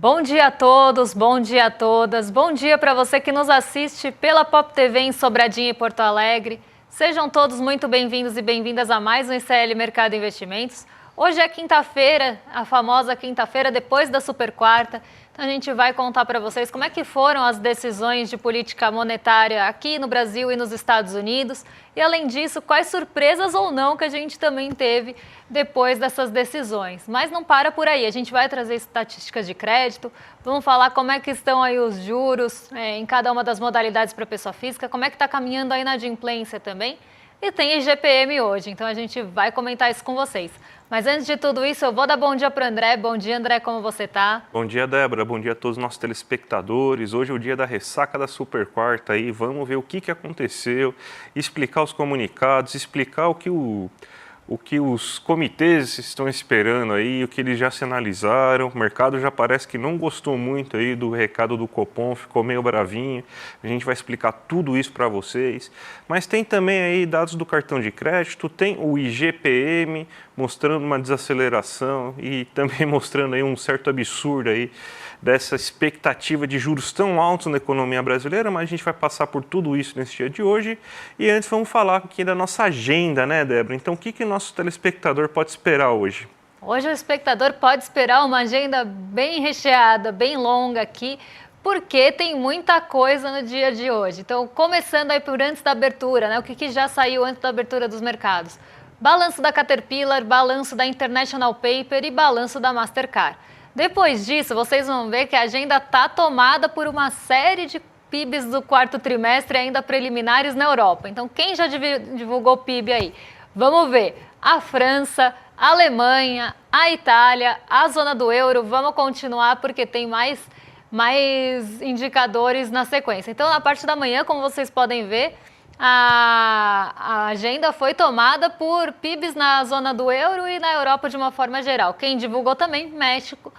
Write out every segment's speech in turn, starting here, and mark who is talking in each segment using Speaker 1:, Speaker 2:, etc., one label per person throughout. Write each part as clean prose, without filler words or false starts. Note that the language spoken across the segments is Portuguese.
Speaker 1: Bom dia a todos, bom dia a todas, bom dia para você que nos assiste pela Pop TV em Sobradinho e Porto Alegre. Sejam todos muito bem-vindos e bem-vindas a mais um ICL Mercado Investimentos. Hoje é quinta-feira, a famosa quinta-feira depois da super quarta. Então a gente vai contar para vocês como é que foram as decisões de política monetária aqui no Brasil e nos Estados Unidos. E além disso, quais surpresas ou não que a gente também teve depois dessas decisões. Mas não para por aí, a gente vai trazer estatísticas de crédito, vamos falar como é que estão aí os juros em cada uma das modalidades para pessoa física, como é que está caminhando a inadimplência também. E tem IGPM hoje, então a gente vai comentar isso com vocês. Mas antes de tudo isso, eu vou dar bom dia para o André. Bom dia, André, como você está?
Speaker 2: Bom dia, Débora. Bom dia a todos os nossos telespectadores. Hoje é o dia da ressaca da super quarta aí. Vamos ver o que aconteceu, explicar os comunicados, explicar o que os comitês estão esperando aí, o que eles já sinalizaram. O mercado já parece que não gostou muito aí do recado do Copom, ficou meio bravinho. A gente vai explicar tudo isso para vocês. Mas tem também aí dados do cartão de crédito, tem o IGPM mostrando uma desaceleração e também mostrando aí um certo absurdo aí dessa expectativa de juros tão altos na economia brasileira, mas a gente vai passar por tudo isso nesse dia de hoje. E antes vamos falar aqui da nossa agenda, né, Débora? Então, o que o nosso telespectador pode esperar hoje?
Speaker 1: Hoje o espectador pode esperar uma agenda bem recheada, bem longa aqui, porque tem muita coisa no dia de hoje. Então, começando aí por antes da abertura, né? O que já saiu antes da abertura dos mercados? Balanço da Caterpillar, balanço da International Paper e balanço da Mastercard. Depois disso, vocês vão ver que a agenda está tomada por uma série de PIBs do quarto trimestre ainda preliminares na Europa. Então, quem já divulgou PIB aí? Vamos ver. A França, a Alemanha, a Itália, a zona do euro. Vamos continuar porque tem mais indicadores na sequência. Então, na parte da manhã, como vocês podem ver, a agenda foi tomada por PIBs na zona do euro e na Europa de uma forma geral. Quem divulgou também, México,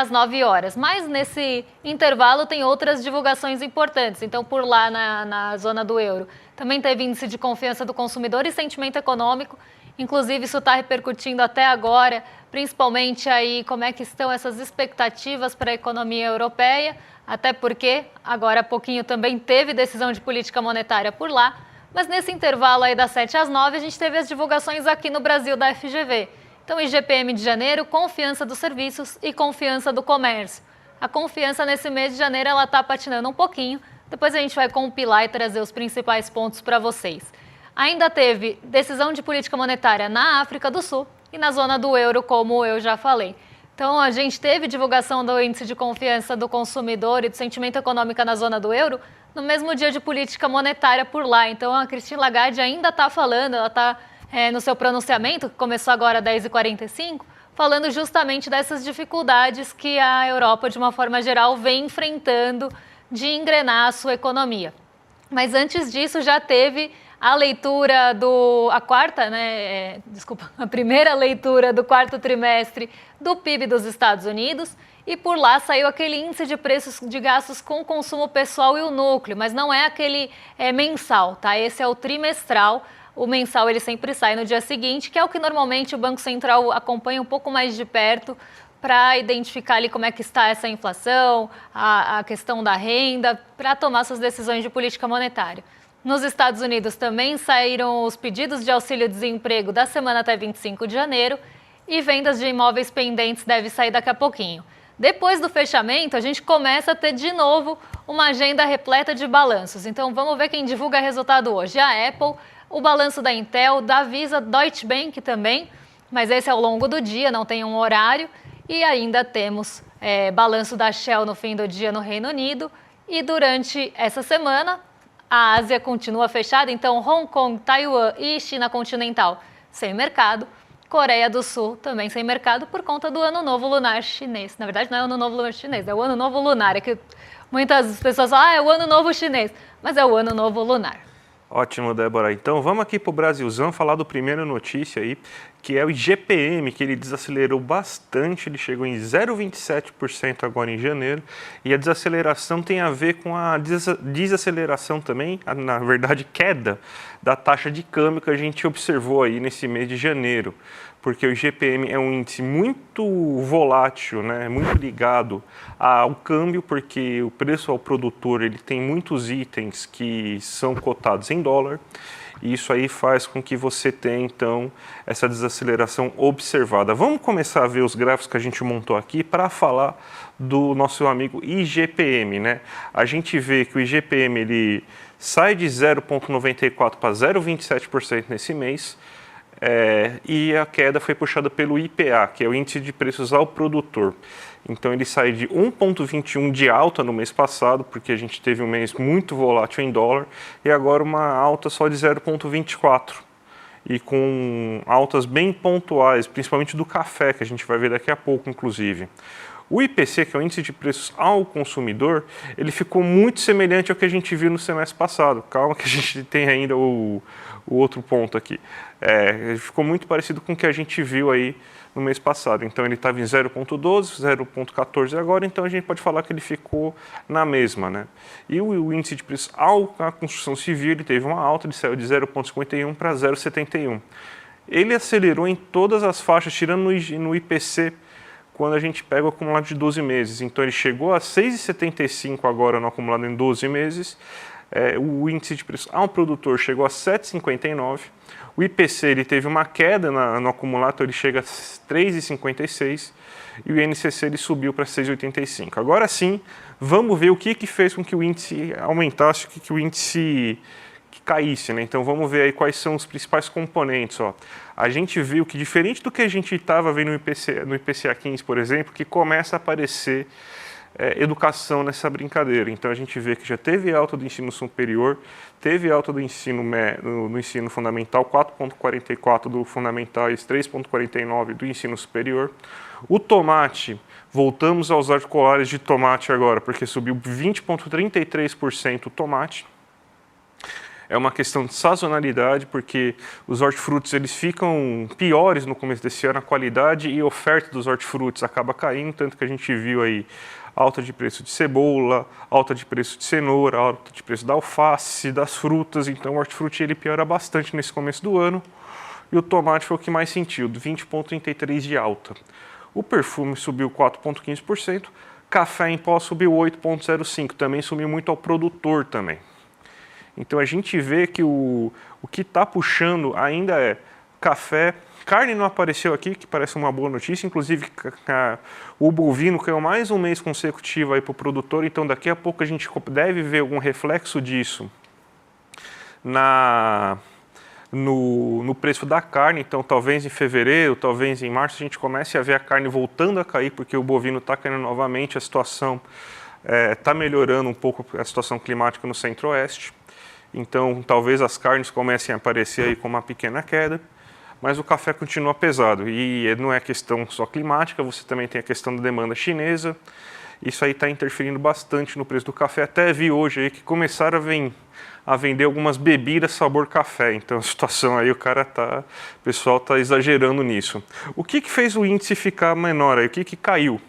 Speaker 1: às 9 horas. Mas nesse intervalo tem outras divulgações importantes. Então, por lá na zona do euro, também teve índice de confiança do consumidor e sentimento econômico. Inclusive, isso está repercutindo até agora, principalmente aí como é que estão essas expectativas para a economia europeia, até porque agora há pouquinho também teve decisão de política monetária por lá, mas nesse intervalo aí das 7 às 9 a gente teve as divulgações aqui no Brasil da FGV. Então, IGPM de janeiro, confiança dos serviços e confiança do comércio. A confiança nesse mês de janeiro ela está patinando um pouquinho, depois a gente vai compilar e trazer os principais pontos para vocês. Ainda teve decisão de política monetária na África do Sul e na zona do euro, como eu já falei. Então, a gente teve divulgação do índice de confiança do consumidor e do sentimento econômico na zona do euro no mesmo dia de política monetária por lá. Então, a Christine Lagarde ainda está falando, ela está no seu pronunciamento, que começou agora às 10h45, falando justamente dessas dificuldades que a Europa, de uma forma geral, vem enfrentando de engrenar a sua economia. Mas antes disso, já teve a leitura a primeira leitura do quarto trimestre do PIB dos Estados Unidos e por lá saiu aquele índice de preços de gastos com o consumo pessoal e o núcleo, mas não é aquele mensal, tá? Esse é o trimestral. O mensal ele sempre sai no dia seguinte, que é o que normalmente o Banco Central acompanha um pouco mais de perto para identificar ali como é que está essa inflação, a questão da renda, para tomar suas decisões de política monetária. Nos Estados Unidos também saíram os pedidos de auxílio-desemprego da semana até 25 de janeiro e vendas de imóveis pendentes devem sair daqui a pouquinho. Depois do fechamento, a gente começa a ter de novo uma agenda repleta de balanços. Então vamos ver quem divulga resultado hoje. A Apple, o balanço da Intel, da Visa, Deutsche Bank também, mas esse é ao longo do dia, não tem um horário. E ainda temos balanço da Shell no fim do dia no Reino Unido. E durante essa semana, a Ásia continua fechada, então Hong Kong, Taiwan e China continental sem mercado. Coreia do Sul também sem mercado por conta do Ano Novo Lunar Chinês. Na verdade, não é o Ano Novo Lunar Chinês, é o Ano Novo Lunar. É que muitas pessoas falam, é o Ano Novo Chinês, mas é o Ano Novo Lunar.
Speaker 2: Ótimo, Débora. Então, vamos aqui para o Brasilzão falar do primeiro notícia aí, que é o IGPM, que ele desacelerou bastante, ele chegou em 0,27% agora em janeiro, e a desaceleração tem a ver com a desaceleração também, na verdade, queda da taxa de câmbio que a gente observou aí nesse mês de janeiro. porque o IGPM é um índice muito volátil, né, muito ligado ao câmbio, porque o preço ao produtor ele tem muitos itens que são cotados em dólar, e isso aí faz com que você tenha, então, essa desaceleração observada. Vamos começar a ver os gráficos que a gente montou aqui para falar do nosso amigo IGPM, né? A gente vê que o IGPM ele sai de 0,94 para 0,27% nesse mês, e a queda foi puxada pelo IPA, que é o Índice de Preços ao Produtor. Então ele sai de 1,21 de alta no mês passado, porque a gente teve um mês muito volátil em dólar, e agora uma alta só de 0,24. E com altas bem pontuais, principalmente do café, que a gente vai ver daqui a pouco, inclusive. O IPC, que é o Índice de Preços ao Consumidor, ele ficou muito semelhante ao que a gente viu no semestre passado. Calma que a gente tem ainda o outro ponto aqui. Ele ficou muito parecido com o que a gente viu aí no mês passado. Então ele estava em 0,12, 0,14 agora, então a gente pode falar que ele ficou na mesma, né? E o índice de preços à construção civil, ele teve uma alta, ele saiu de 0,51 para 0,71. Ele acelerou em todas as faixas, tirando no IPC, quando a gente pega o acumulado de 12 meses. Então ele chegou a 6,75 agora no acumulado em 12 meses. O índice de preço ao produtor chegou a 7,59. O IPC ele teve uma queda no acumulado, ele chega a 3,56. E o INCC ele subiu para 6,85. Agora sim, vamos ver o que fez com que o índice aumentasse, o que o índice caísse, né? Então vamos ver aí quais são os principais componentes. Ó. A gente viu que, diferente do que a gente estava vendo no IPCA 15, por exemplo, que começa a aparecer educação nessa brincadeira. Então a gente vê que já teve alta do ensino superior, teve alta do ensino no ensino fundamental, 4,44 do fundamental e 3,49 do ensino superior. O tomate, voltamos a usar colares de tomate agora, porque subiu 20,33% o tomate. É uma questão de sazonalidade, porque os hortifrutis eles ficam piores no começo desse ano, a qualidade e oferta dos hortifrutis acaba caindo, tanto que a gente viu aí alta de preço de cebola, alta de preço de cenoura, alta de preço da alface, das frutas. Então o hortifruti ele piora bastante nesse começo do ano, e o tomate foi o que mais sentiu, 20,33% de alta. O perfume subiu 4,15%, café em pó subiu 8,05%, também subiu muito ao produtor também. Então a gente vê que o que está puxando ainda é café. Carne não apareceu aqui, que parece uma boa notícia. Inclusive o bovino caiu mais um mês consecutivo para o produtor, então daqui a pouco a gente deve ver algum reflexo disso no preço da carne. Então talvez em fevereiro, talvez em março a gente comece a ver a carne voltando a cair, porque o bovino está caindo novamente, a situação está melhorando um pouco, a situação climática no centro-oeste. Então, talvez as carnes comecem a aparecer aí com uma pequena queda, mas o café continua pesado. E não é questão só climática, você também tem a questão da demanda chinesa. Isso aí está interferindo bastante no preço do café. Até vi hoje aí que começaram a vender algumas bebidas sabor café. Então, a situação aí, o pessoal está exagerando nisso. O que fez o índice ficar menor aí? O que caiu?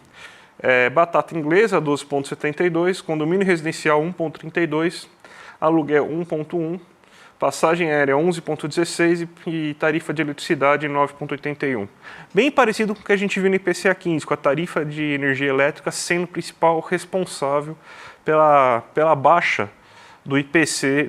Speaker 2: Batata inglesa, 12,72, condomínio residencial, 1,32, aluguel 1,1, passagem aérea 11,16 e tarifa de eletricidade 9,81. Bem parecido com o que a gente viu no IPCA 15, com a tarifa de energia elétrica sendo o principal responsável pela baixa do IPC,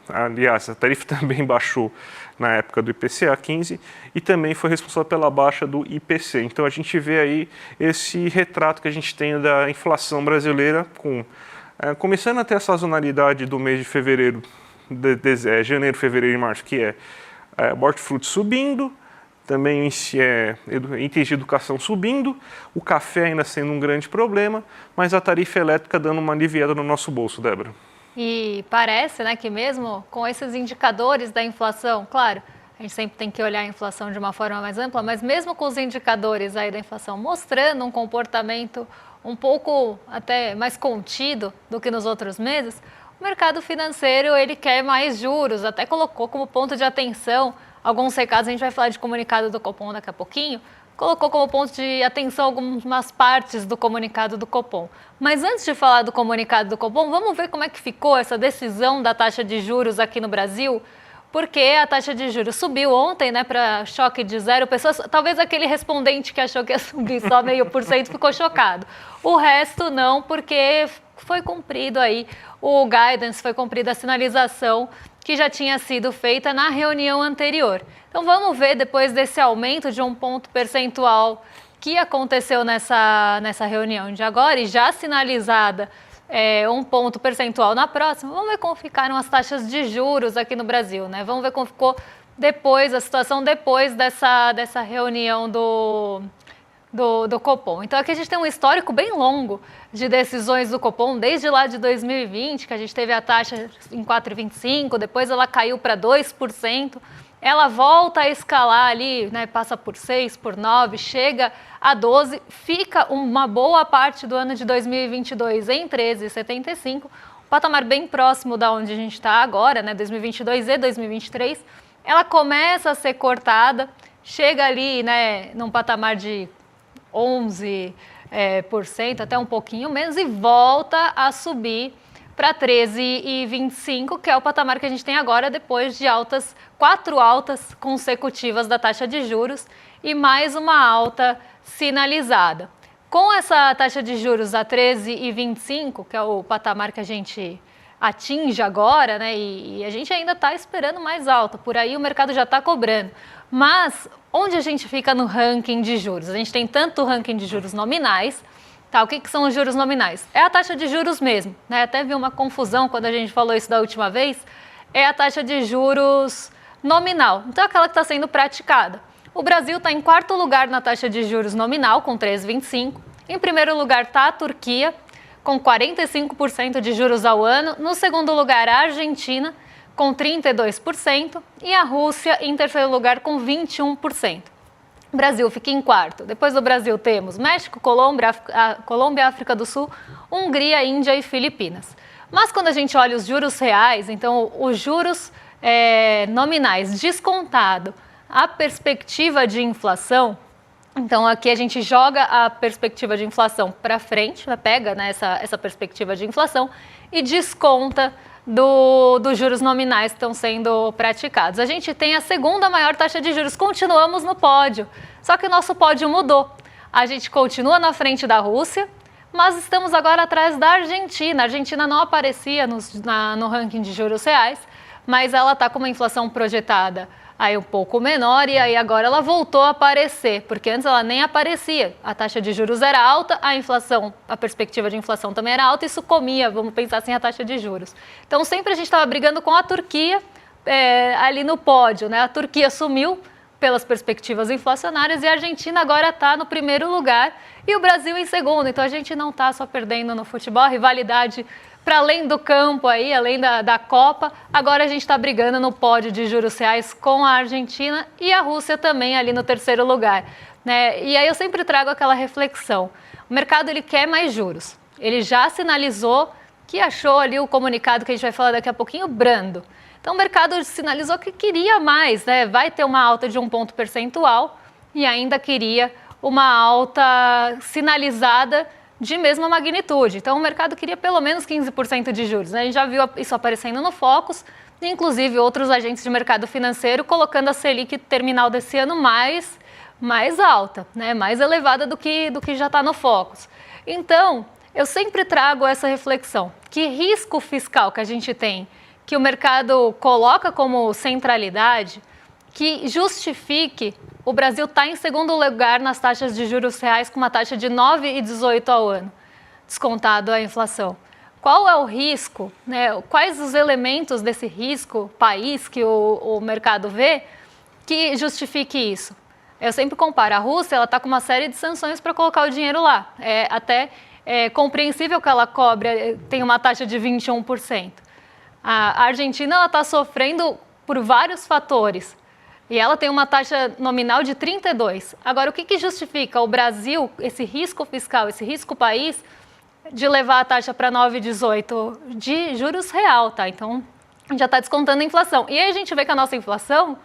Speaker 2: aliás, a tarifa também baixou na época do IPCA 15 e também foi responsável pela baixa do IPC. Então a gente vê aí esse retrato que a gente tem da inflação brasileira começando a ter a sazonalidade do mês de fevereiro, janeiro, fevereiro e março, que é hortifruti subindo, também itens de educação subindo, o café ainda sendo um grande problema, mas a tarifa elétrica dando uma aliviada no nosso bolso, Débora.
Speaker 1: E parece, né, que mesmo com esses indicadores da inflação, claro, a gente sempre tem que olhar a inflação de uma forma mais ampla, mas mesmo com os indicadores aí da inflação mostrando um comportamento um pouco até mais contido do que nos outros meses, o mercado financeiro ele quer mais juros, até colocou como ponto de atenção alguns recados, a gente vai falar de comunicado do Copom daqui a pouquinho, colocou como ponto de atenção algumas partes do comunicado do Copom. Mas antes de falar do comunicado do Copom, vamos ver como é que ficou essa decisão da taxa de juros aqui no Brasil. porque a taxa de juros subiu ontem, né, para choque de 0 pessoas. Talvez aquele respondente que achou que ia subir só 0,5% ficou chocado. O resto não, porque foi cumprido aí o guidance, foi cumprida a sinalização que já tinha sido feita na reunião anterior. Então vamos ver depois desse aumento de 1 ponto percentual que aconteceu nessa reunião de agora e já sinalizada 1 ponto percentual na próxima. Vamos ver como ficaram as taxas de juros aqui no Brasil, né? Vamos ver como ficou depois, a situação depois dessa reunião do Copom. Então aqui a gente tem um histórico bem longo de decisões do Copom, desde lá de 2020, que a gente teve a taxa em 4,25%, depois ela caiu para 2%, ela volta a escalar ali, né, passa por 6%, por 9%, chega a 12%, fica uma boa parte do ano de 2022 em 13,75%, um patamar bem próximo da onde a gente está agora, né, 2022 e 2023, ela começa a ser cortada, chega ali, né, num patamar de 11%, até um pouquinho menos, e volta a subir para 13,25%, que é o patamar que a gente tem agora depois de 4 altas consecutivas da taxa de juros e mais uma alta sinalizada. Com essa taxa de juros a 13,25%, que é o patamar que a gente atinge agora, né, e a gente ainda está esperando mais alta, por aí o mercado já está cobrando. Mas onde a gente fica no ranking de juros? A gente tem tanto o ranking de juros nominais. Tá, o que são os juros nominais? É a taxa de juros mesmo, né? Até vi uma confusão quando a gente falou isso da última vez. É a taxa de juros nominal, então é aquela que está sendo praticada. O Brasil está em 4º lugar na taxa de juros nominal, com 13,25%. Em primeiro lugar está a Turquia, com 45% de juros ao ano. No segundo lugar, a Argentina, com 32%. E a Rússia, em terceiro lugar, com 21%. O Brasil fica em 4º. Depois do Brasil temos México, Colômbia, África do Sul, Hungria, Índia e Filipinas. Mas quando a gente olha os juros reais, então os juros nominais descontado a perspectiva de inflação, então aqui a gente joga a perspectiva de inflação para frente, pega, né, essa perspectiva de inflação e desconta dos juros nominais que estão sendo praticados. A gente tem a segunda maior taxa de juros, continuamos no pódio, só que o nosso pódio mudou. A gente continua na frente da Rússia, mas estamos agora atrás da Argentina. A Argentina não aparecia no ranking de juros reais, mas ela está com uma inflação projetada aí um pouco menor e aí agora ela voltou a aparecer, porque antes ela nem aparecia. A taxa de juros era alta, a perspectiva de inflação também era alta, isso comia, vamos pensar assim, a taxa de juros. Então sempre a gente estava brigando com a Turquia ali no pódio, né? A Turquia sumiu pelas perspectivas inflacionárias e a Argentina agora está no primeiro lugar e o Brasil em segundo. Então a gente não está só perdendo no futebol, a rivalidade para além do campo aí, além da Copa, agora a gente está brigando no pódio de juros reais com a Argentina e a Rússia também ali no terceiro lugar, né? E aí eu sempre trago aquela reflexão, o mercado ele quer mais juros, ele já sinalizou que achou ali o comunicado que a gente vai falar daqui a pouquinho brando, então o mercado sinalizou que queria mais, né? Vai ter uma alta de 1 ponto percentual e ainda queria uma alta sinalizada de mesma magnitude. Então, o mercado queria pelo menos 15% de juros, né? A gente já viu isso aparecendo no Focus, inclusive outros agentes de mercado financeiro colocando a Selic terminal desse ano mais alta, né? Mais elevada do que já está no Focus. Então, eu sempre trago essa reflexão. Que risco fiscal que a gente tem, que o mercado coloca como centralidade, que justifique o Brasil estar em segundo lugar nas taxas de juros reais com uma taxa de 9,18 ao ano, descontado a inflação. Qual é o risco, né? Quais os elementos desse risco país que o mercado vê que justifique isso? Eu sempre comparo, a Rússia está com uma série de sanções para colocar o dinheiro lá. É compreensível que ela cobre, tem uma taxa de 21%. A Argentina está sofrendo por vários fatores. E ela tem uma taxa nominal de 32%. Agora, o que justifica o Brasil, esse risco fiscal, esse risco país, de levar a taxa para 9,18 de juros real, tá? Então, já está descontando a inflação. E aí a gente vê que a nossa inflação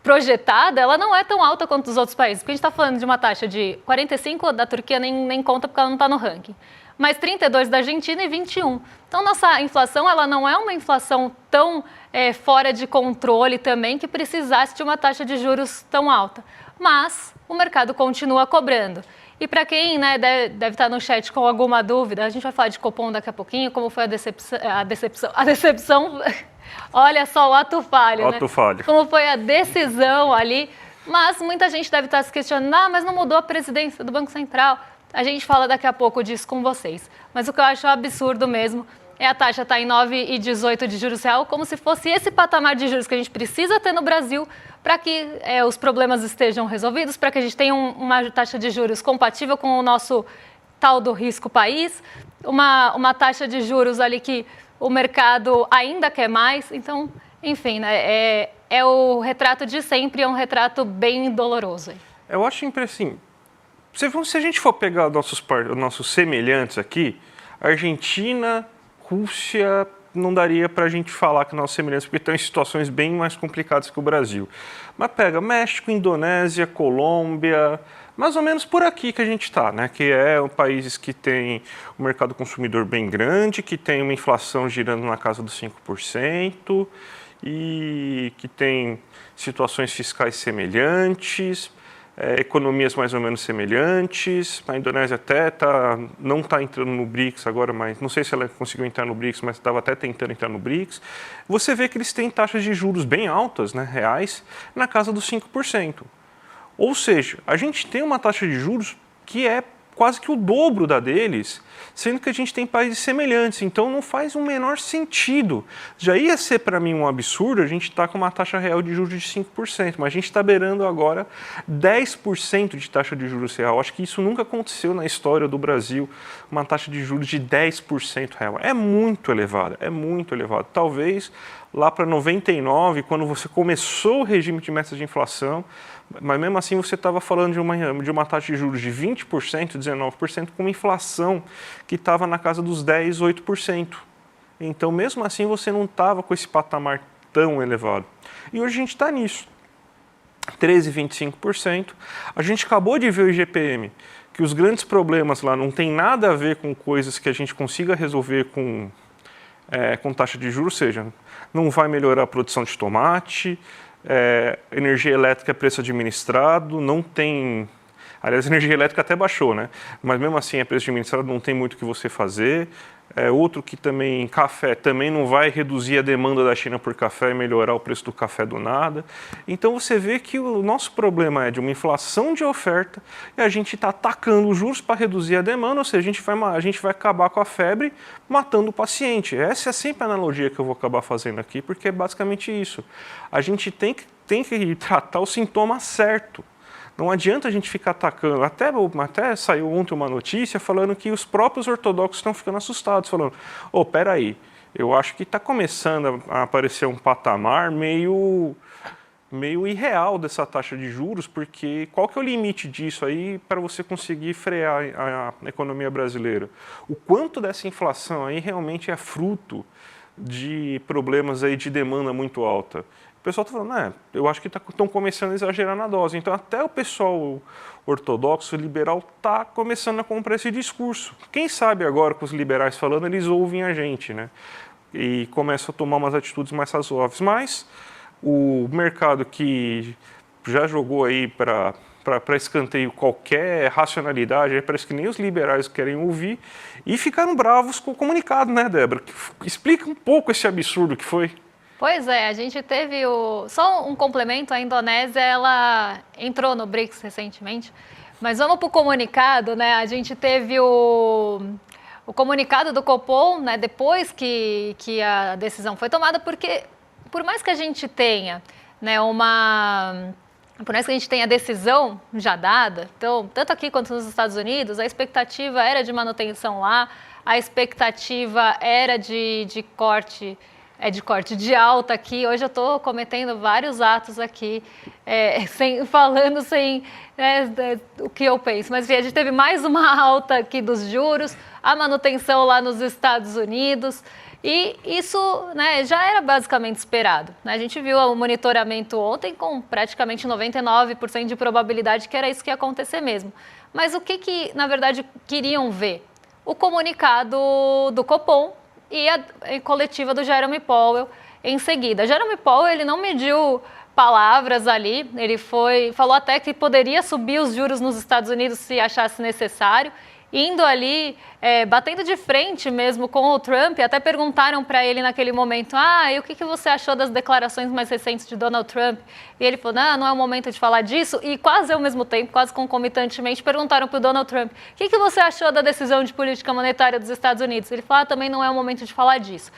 Speaker 1: projetada, ela não é tão alta quanto os outros países. Porque a gente está falando de uma taxa de 45%, da Turquia nem conta porque ela não está no ranking. mais 32 da Argentina e 21. Então, nossa inflação ela não é uma inflação tão fora de controle também que precisasse de uma taxa de juros tão alta. Mas o mercado continua cobrando. E para quem deve estar no chat com alguma dúvida, a gente vai falar de Copom daqui a pouquinho, como foi a decepção, olha só o ato falho, né? Como foi a decisão ali, mas muita gente deve estar se questionando, mas não mudou a presidência do Banco Central. A gente fala daqui a pouco disso com vocês. Mas o que eu acho absurdo mesmo é a taxa estar em 9,18 de juros real, como se fosse esse patamar de juros que a gente precisa ter no Brasil para que os problemas estejam resolvidos, para que a gente tenha uma taxa de juros compatível com o nosso tal do risco país, uma taxa de juros ali que o mercado ainda quer mais. Então, enfim, né, é o retrato de sempre, é um retrato bem doloroso.
Speaker 2: Eu acho impressionante. Se a gente for pegar nossos semelhantes aqui, Argentina, Rússia, não daria para a gente falar que nós semelhantes, porque estão em situações bem mais complicadas que o Brasil. Mas pega México, Indonésia, Colômbia, mais ou menos por aqui que a gente está, né? Que países que têm um mercado consumidor bem grande, que tem uma inflação girando na casa dos 5% e que tem situações fiscais semelhantes, economias mais ou menos semelhantes. A Indonésia até não está entrando no BRICS agora, mas não sei se ela conseguiu entrar no BRICS, mas estava até tentando entrar no BRICS. Você vê que eles têm taxas de juros bem altas, né, reais, na casa dos 5%. Ou seja, a gente tem uma taxa de juros que é quase que o dobro da deles, sendo que a gente tem países semelhantes, então não faz o menor sentido. Já ia ser para mim um absurdo a gente estar com uma taxa real de juros de 5%, mas a gente está beirando agora 10% de taxa de juros real. Acho que isso nunca aconteceu na história do Brasil, uma taxa de juros de 10% real. É muito elevada, é muito elevada. Talvez lá para 99, quando você começou o regime de metas de inflação, mas mesmo assim você estava falando de uma taxa de juros de 20%, 19%, com uma inflação que estava na casa dos 10%, 8%. Então, mesmo assim, você não estava com esse patamar tão elevado. E hoje a gente está nisso, 13%, 25%. A gente acabou de ver o IGPM, que os grandes problemas lá não tem nada a ver com coisas que a gente consiga resolver com taxa de juros, ou seja, não vai melhorar a produção de tomate, energia elétrica é preço administrado, não tem... Aliás, a energia elétrica até baixou, né? Mas mesmo assim é preço administrado, não tem muito o que você fazer. Outro que também, café, também não vai reduzir a demanda da China por café e melhorar o preço do café do nada. Então você vê que o nosso problema é de uma inflação de oferta e a gente está atacando os juros para reduzir a demanda, ou seja, a gente vai acabar com a febre matando o paciente. Essa é sempre a analogia que eu vou acabar fazendo aqui, porque é basicamente isso. A gente tem que tratar o sintoma certo. Não adianta a gente ficar atacando. Até saiu ontem uma notícia falando que os próprios ortodoxos estão ficando assustados, falando, peraí, eu acho que está começando a aparecer um patamar meio irreal dessa taxa de juros, porque qual que é o limite disso aí para você conseguir frear a economia brasileira? O quanto dessa inflação aí realmente é fruto de problemas aí de demanda muito alta? O pessoal está falando, eu acho que estão começando a exagerar na dose. Então, até o pessoal ortodoxo, liberal, está começando a comprar esse discurso. Quem sabe agora, com os liberais falando, eles ouvem a gente, né? E começam a tomar umas atitudes mais razoáveis. Mas o mercado que já jogou aí para escanteio qualquer racionalidade, parece que nem os liberais querem ouvir, e ficaram bravos com o comunicado, né, Débora? Explica um pouco esse absurdo que foi.
Speaker 1: Pois é, a gente teve só um complemento, a Indonésia, ela entrou no BRICS recentemente, mas vamos para o comunicado, né? A gente teve o comunicado do Copom, né, depois que a decisão foi tomada, porque por mais que a gente tenha, né, por mais que a gente tenha a decisão já dada, então, tanto aqui quanto nos Estados Unidos, a expectativa era de manutenção lá, a expectativa era de corte de alta aqui. Hoje eu estou cometendo vários atos aqui, falando sem o que eu penso. Mas enfim, a gente teve mais uma alta aqui dos juros, a manutenção lá nos Estados Unidos. E isso, né, já era basicamente esperado, né? A gente viu o monitoramento ontem com praticamente 99% de probabilidade que era isso que ia acontecer mesmo. Mas o que na verdade, queriam ver? o comunicado do Copom e a coletiva do Jerome Powell em seguida. Jerome Powell, ele não mediu palavras ali, ele falou até que poderia subir os juros nos Estados Unidos se achasse necessário, indo ali, batendo de frente mesmo com o Trump. Até perguntaram para ele naquele momento, e o que você achou das declarações mais recentes de Donald Trump? E ele falou, não é o momento de falar disso. E quase ao mesmo tempo, quase concomitantemente, perguntaram para o Donald Trump, o que você achou da decisão de política monetária dos Estados Unidos? Ele falou, também não é o momento de falar disso.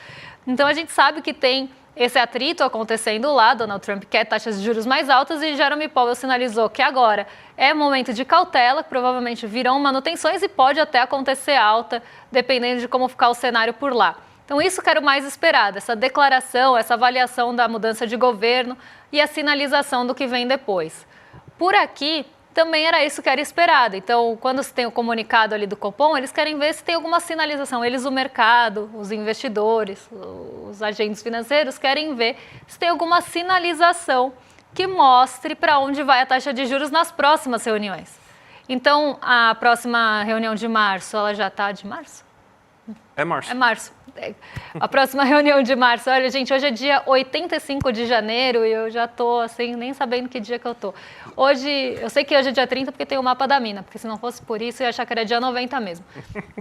Speaker 1: Então a gente sabe que tem esse atrito acontecendo lá. Donald Trump quer taxas de juros mais altas e Jerome Powell sinalizou que agora é momento de cautela, que provavelmente virão manutenções e pode até acontecer alta, dependendo de como ficar o cenário por lá. Então isso que era o mais esperado, essa declaração, essa avaliação da mudança de governo e a sinalização do que vem depois. Por aqui, também era isso que era esperado. Então, quando se tem o comunicado ali do Copom, eles querem ver se tem alguma sinalização. Eles, o mercado, os investidores, os agentes financeiros, querem ver se tem alguma sinalização que mostre para onde vai a taxa de juros nas próximas reuniões. Então, a próxima reunião de março, ela já está de março?
Speaker 2: É março.
Speaker 1: É março. A próxima reunião de março, olha, gente, hoje é dia 85 de janeiro e eu já tô assim, nem sabendo que dia que eu tô. Hoje, eu sei que hoje é dia 30 porque tem o mapa da mina, porque se não fosse por isso eu ia achar que era dia 90 mesmo.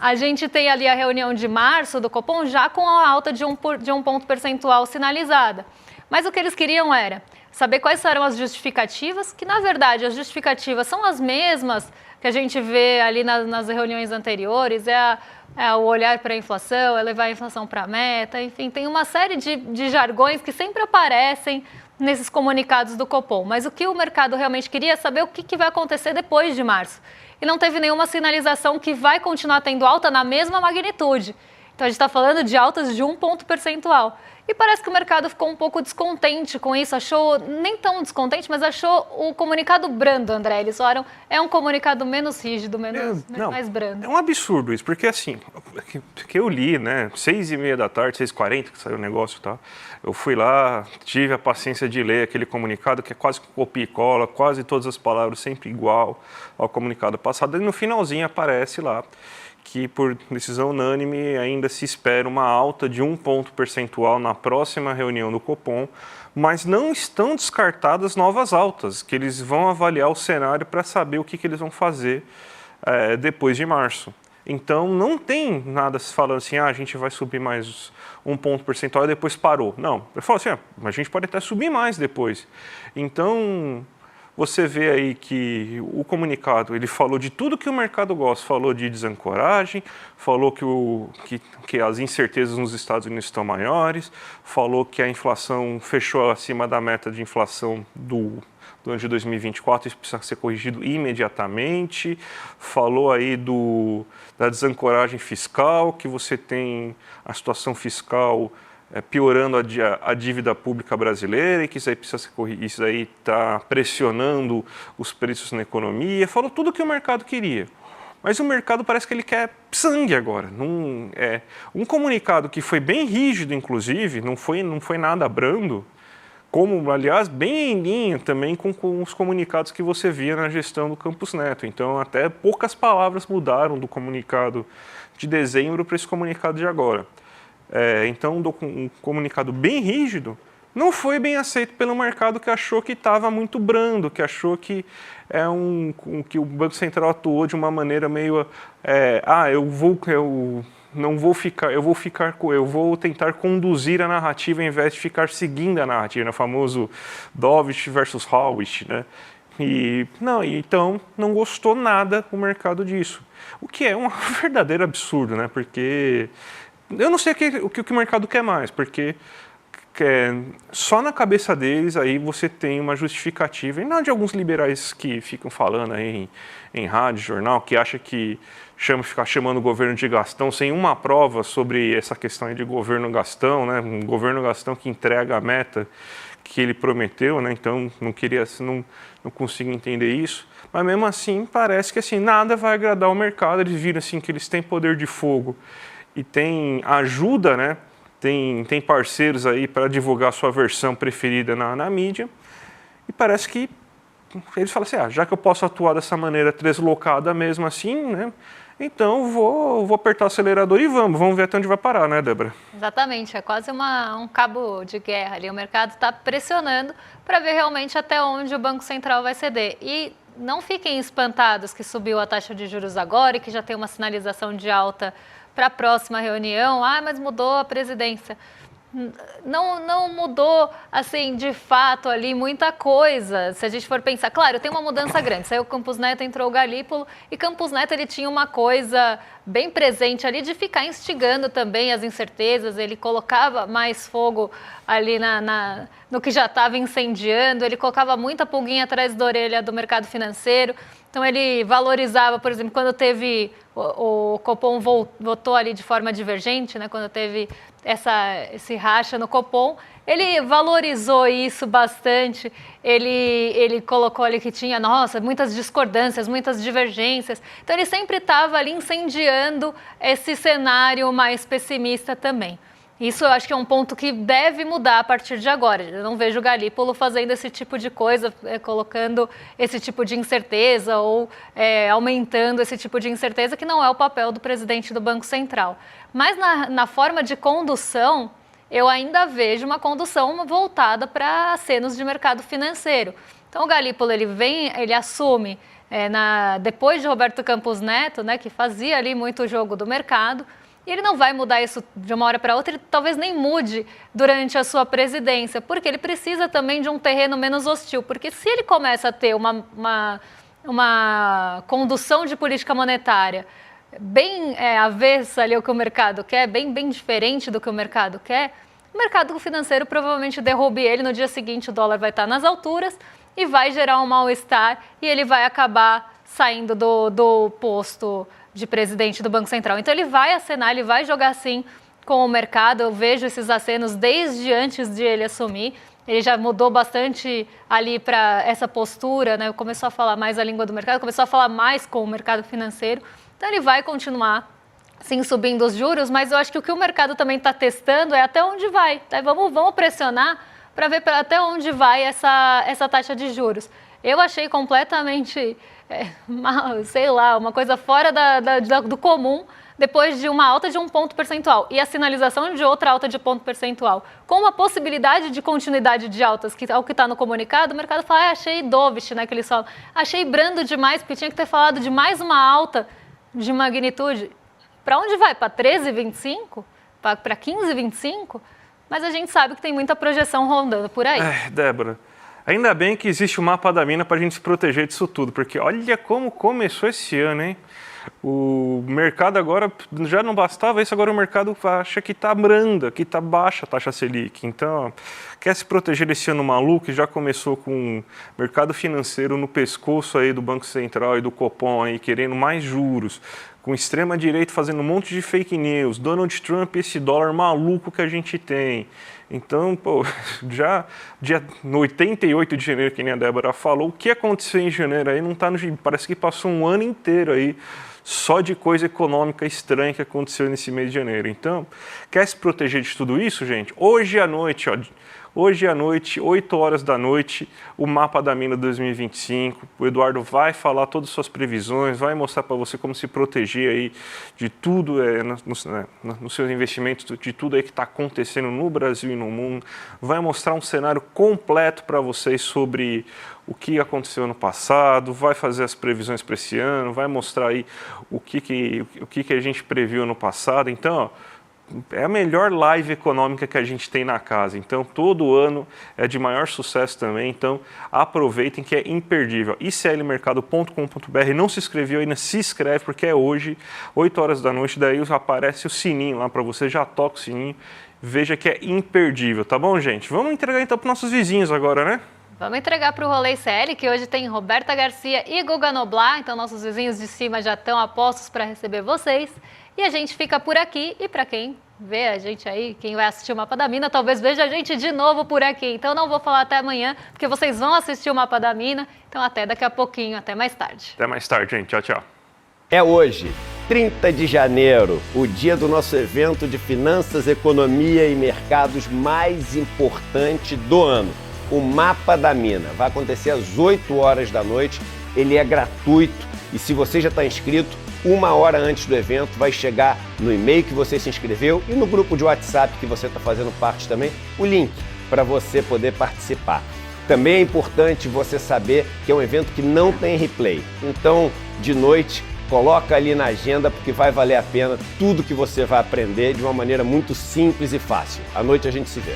Speaker 1: A gente tem ali a reunião de março do Copom já com a alta de um ponto percentual sinalizada. Mas o que eles queriam era saber quais eram as justificativas, que na verdade as justificativas são as mesmas que a gente vê ali nas reuniões anteriores, o olhar para a inflação, é levar a inflação para a meta, enfim, tem uma série de jargões que sempre aparecem nesses comunicados do Copom. Mas o que o mercado realmente queria é saber o que vai acontecer depois de março. E não teve nenhuma sinalização que vai continuar tendo alta na mesma magnitude. Então a gente está falando de altas de 1 ponto percentual. E parece que o mercado ficou um pouco descontente com isso, achou, nem tão descontente, mas achou o comunicado brando, André. Eles falaram, é um comunicado menos rígido, mais brando.
Speaker 2: É um absurdo isso, porque assim, que eu li, né, 6h30 da tarde, 6h40 que saiu o negócio, tá? Eu fui lá, tive a paciência de ler aquele comunicado que é quase copia e cola, quase todas as palavras sempre igual ao comunicado passado, e no finalzinho aparece lá que por decisão unânime ainda se espera uma alta de 1 ponto percentual na próxima reunião do Copom, mas não estão descartadas novas altas, que eles vão avaliar o cenário para saber o que eles vão fazer depois de março. Então não tem nada falando assim, a gente vai subir mais 1 ponto percentual e depois parou. Não, eu falo assim, a gente pode até subir mais depois. Então você vê aí que o comunicado, ele falou de tudo que o mercado gosta, falou de desancoragem, falou que as incertezas nos Estados Unidos estão maiores, falou que a inflação fechou acima da meta de inflação do ano de 2024, isso precisa ser corrigido imediatamente, falou aí da desancoragem fiscal, que você tem a situação fiscal piorando a dívida pública brasileira e que isso aí precisa ser corrigido, isso aí está pressionando os preços na economia. Falou tudo o que o mercado queria. Mas o mercado parece que ele quer sangue agora. Um comunicado que foi bem rígido, inclusive, não foi nada brando, como, aliás, bem em linha também com os comunicados que você via na gestão do Campos Neto. Então, até poucas palavras mudaram do comunicado de dezembro para esse comunicado de agora. Então, um comunicado bem rígido não foi bem aceito pelo mercado, que achou que estava muito brando, que achou que que o Banco Central atuou de uma maneira meio eu vou tentar conduzir a narrativa ao invés de ficar seguindo a narrativa, né? O famoso Dovish versus Howich, né? Então não gostou nada o mercado disso, o que é um verdadeiro absurdo, né? Porque eu não sei o que o mercado quer mais, porque só na cabeça deles aí você tem uma justificativa, e não de alguns liberais que ficam falando aí em rádio, jornal, que acha que ficar chamando o governo de Gastão sem uma prova sobre essa questão aí de governo Gastão, né? Um governo Gastão que entrega a meta que ele prometeu, né? Então não consigo entender isso. Mas mesmo assim parece que assim, nada vai agradar o mercado. Eles viram assim, que eles têm poder de fogo e tem ajuda, né? Tem parceiros aí para divulgar a sua versão preferida na mídia, e parece que eles falam assim, já que eu posso atuar dessa maneira deslocada mesmo assim, né? Então vou apertar o acelerador e vamos ver até onde vai parar, né, Débora?
Speaker 1: Exatamente, é quase um cabo de guerra ali. O mercado está pressionando para ver realmente até onde o Banco Central vai ceder. E não fiquem espantados que subiu a taxa de juros agora e que já tem uma sinalização de alta para a próxima reunião. Mas mudou a presidência. Não mudou, assim, de fato ali muita coisa. Se a gente for pensar, claro, tem uma mudança grande. Saiu o Campos Neto, entrou o Galípolo, e Campos Neto ele tinha uma coisa bem presente ali de ficar instigando também as incertezas. Ele colocava mais fogo ali no que já estava incendiando, ele colocava muita pulguinha atrás da orelha do mercado financeiro. Então ele valorizava, por exemplo, quando teve o Copom votou ali de forma divergente, né, quando teve esse racha no Copom, ele valorizou isso bastante, ele colocou ali que tinha, muitas discordâncias, muitas divergências, então ele sempre estava ali incendiando esse cenário mais pessimista também. Isso eu acho que é um ponto que deve mudar a partir de agora. Eu não vejo o Galípolo fazendo esse tipo de coisa, colocando esse tipo de incerteza ou aumentando esse tipo de incerteza, que não é o papel do presidente do Banco Central. Mas na forma de condução, eu ainda vejo uma condução voltada para acenos de mercado financeiro. Então o Galípolo ele assume depois de Roberto Campos Neto, né, que fazia ali muito jogo do mercado. E ele não vai mudar isso de uma hora para outra, ele talvez nem mude durante a sua presidência, porque ele precisa também de um terreno menos hostil. Porque se ele começa a ter uma condução de política monetária bem avessa ali ao que o mercado quer, bem diferente do que o mercado quer, o mercado financeiro provavelmente derrube ele. No dia seguinte o dólar vai estar nas alturas e vai gerar um mal-estar e ele vai acabar saindo do posto de presidente do Banco Central. Então ele vai acenar, ele vai jogar assim com o mercado. Eu vejo esses acenos desde antes de ele assumir. Ele já mudou bastante ali para essa postura, né? Começou a falar mais a língua do mercado, começou a falar mais com o mercado financeiro. Então ele vai continuar sim subindo os juros, mas eu acho que o que o mercado também está testando é até onde vai. Tá? Vamos pressionar para ver até onde vai essa taxa de juros. Eu achei completamente, uma coisa fora do comum, depois de uma alta de 1 ponto percentual e a sinalização de outra alta de ponto percentual, com uma possibilidade de continuidade de altas, que é o que está no comunicado, o mercado fala, achei dovish, né, que eles falam, achei brando demais, porque tinha que ter falado de mais uma alta de magnitude. Para onde vai? Para 13,25? Para 15,25? Mas a gente sabe que tem muita projeção rondando por aí.
Speaker 2: Débora, ainda bem que existe o mapa da mina para a gente se proteger disso tudo, porque olha como começou esse ano, hein? O mercado agora, já não bastava isso, agora o mercado acha que está branda, que está baixa a taxa Selic. Então, quer se proteger desse ano maluco, que já começou com o mercado financeiro no pescoço aí do Banco Central e do Copom aí, querendo mais juros, com extrema-direita fazendo um monte de fake news, Donald Trump, esse dólar maluco que a gente tem. Então, já no 88 de janeiro, que nem a Débora falou, o que aconteceu em janeiro aí não está no gibi. Parece que passou um ano inteiro aí só de coisa econômica estranha que aconteceu nesse mês de janeiro. Então, quer se proteger de tudo isso, gente? Hoje à noite, 8 horas da noite, o mapa da mina 2025. O Eduardo vai falar todas as suas previsões, vai mostrar para você como se proteger aí de tudo nos seus investimentos, de tudo aí que está acontecendo no Brasil e no mundo. Vai mostrar um cenário completo para vocês sobre o que aconteceu no passado, vai fazer as previsões para esse ano, vai mostrar aí o que a gente previu no passado. Então, é a melhor live econômica que a gente tem na casa. Então, todo ano é de maior sucesso também. Então, aproveitem que é imperdível. iclmercado.com.br. Não se inscreveu ainda, se inscreve, porque é hoje, 8 horas da noite. Daí aparece o sininho lá para você, já toca o sininho. Veja que é imperdível, tá bom, gente? Vamos entregar então para nossos vizinhos agora, né?
Speaker 1: Vamos entregar para o Rolê ICL, que hoje tem Roberta Garcia e Guga Noblar. Então, nossos vizinhos de cima já estão a postos para receber vocês. E a gente fica por aqui. E para quem vê a gente aí, quem vai assistir o Mapa da Mina, talvez veja a gente de novo por aqui. Então, não vou falar até amanhã, porque vocês vão assistir o Mapa da Mina. Então, até daqui a pouquinho, até mais tarde.
Speaker 2: Até mais tarde, gente. Tchau, tchau.
Speaker 3: É hoje, 30 de janeiro, o dia do nosso evento de finanças, economia e mercados mais importante do ano. O Mapa da Mina vai acontecer às 8 horas da noite, ele é gratuito E se você já está inscrito, 1 hora antes do evento vai chegar no e-mail que você se inscreveu e no grupo de WhatsApp que você está fazendo parte também, o link para você poder participar. Também é importante você saber que é um evento que não tem replay. Então, de noite, coloca ali na agenda porque vai valer a pena tudo que você vai aprender de uma maneira muito simples e fácil. À noite a gente se vê.